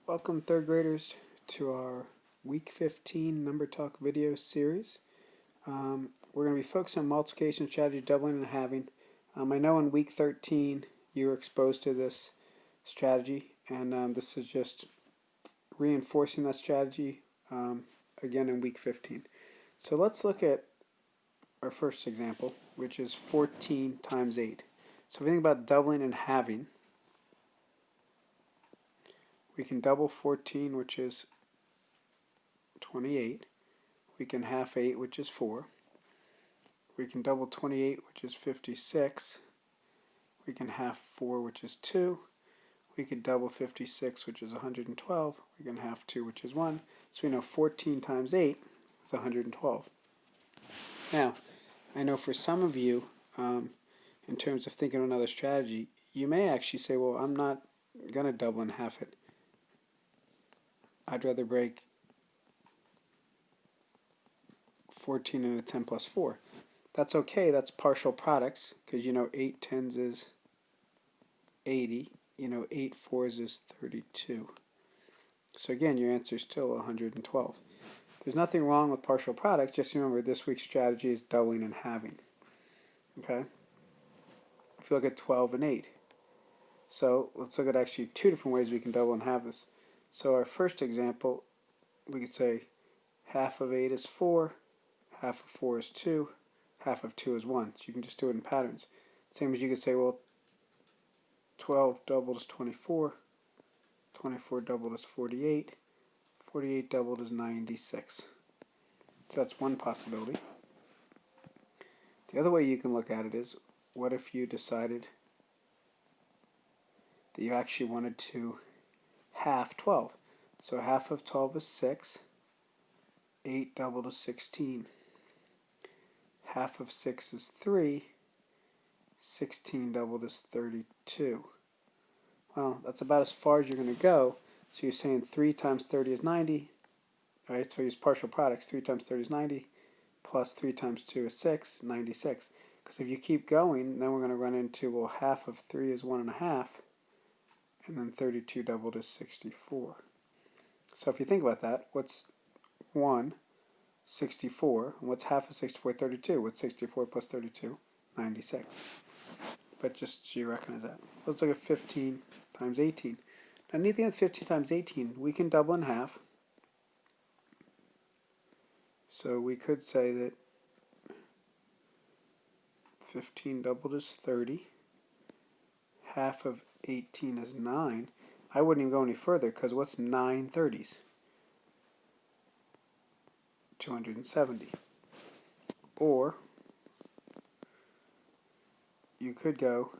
Welcome third graders to our week 15 number talk video series. We're going to be focusing on multiplication strategy, doubling and halving. I know in week 13 you were exposed to this strategy, and this is just reinforcing that strategy again in week 15. So let's look at our first example, which is 14 times 8. So if we think about doubling and halving, we can double 14, which is 28. We can half 8, which is 4. We can double 28, which is 56. We can half 4, which is 2. We could double 56, which is 112. We can half 2, which is 1. So we know 14 times 8 is 112. Now, I know for some of you, in terms of thinking of another strategy, you may actually say, well, I'm not going to double and half it. I'd rather break 14 into 10 plus 4. That's okay, that's partial products, because you know 8 tens is 80, you know 8 fours is 32. So again, your answer is still 112. There's nothing wrong with partial products, just remember this week's strategy is doubling and halving. Okay? If you look at 12 and 8. So let's look at actually two different ways we can double and halve this. So our first example, we could say half of 8 is 4, half of 4 is 2, half of 2 is 1. So you can just do it in patterns. Same as you could say, well, 12 doubled is 24, 24 doubled is 48, 48 doubled is 96. So that's one possibility. The other way you can look at it is, what if you decided that you actually wanted to half 12? So half of 12 is 6, 8 doubled is 16. Half of 6 is 3, 16 doubled is 32. Well, that's about as far as you're going to go. So you're saying 3 times 30 is 90. All right, so use partial products. 3 times 30 is 90, plus 3 times 2 is 6, 96. Because if you keep going, then we're going to run into, well, half of 3 is 1.5, and then 32 doubled is 64. So if you think about that, what's 1? 64. And what's half of 64? 32. What's 64 plus 32? 96. But just so you recognize that. Let's look at 15 times 18. Now, anything with 15 times 18, we can double in half. So we could say that 15 doubled is 30. Half of 18 is 9. I wouldn't even go any further, because what's 9 30s? 270. Or you could go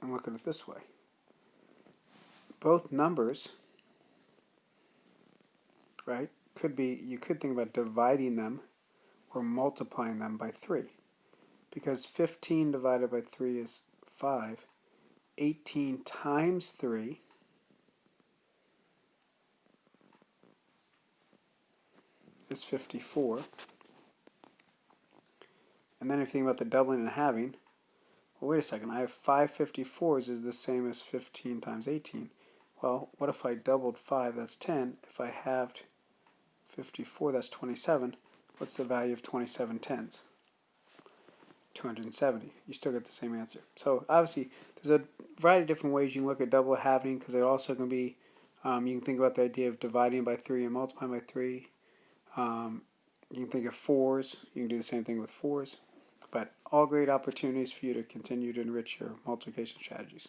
and look at it this way. Both numbers, right, could be, you could think about dividing them or multiplying them by 3. Because 15 divided by 3 is 5. 18 times 3 is 54. And then if you think about the doubling and halving, well, wait a second, I have 5 54s is the same as 15 times 18. Well, what if I doubled 5? That's 10. If I halved 54, that's 27. What's the value of 27 tens? 270. You still get the same answer. So obviously, there's a variety of different ways you can look at double halving, because it also can be, you can think about the idea of dividing by 3 and multiplying by 3. You can think of 4s. You can do the same thing with 4s. But all great opportunities for you to continue to enrich your multiplication strategies.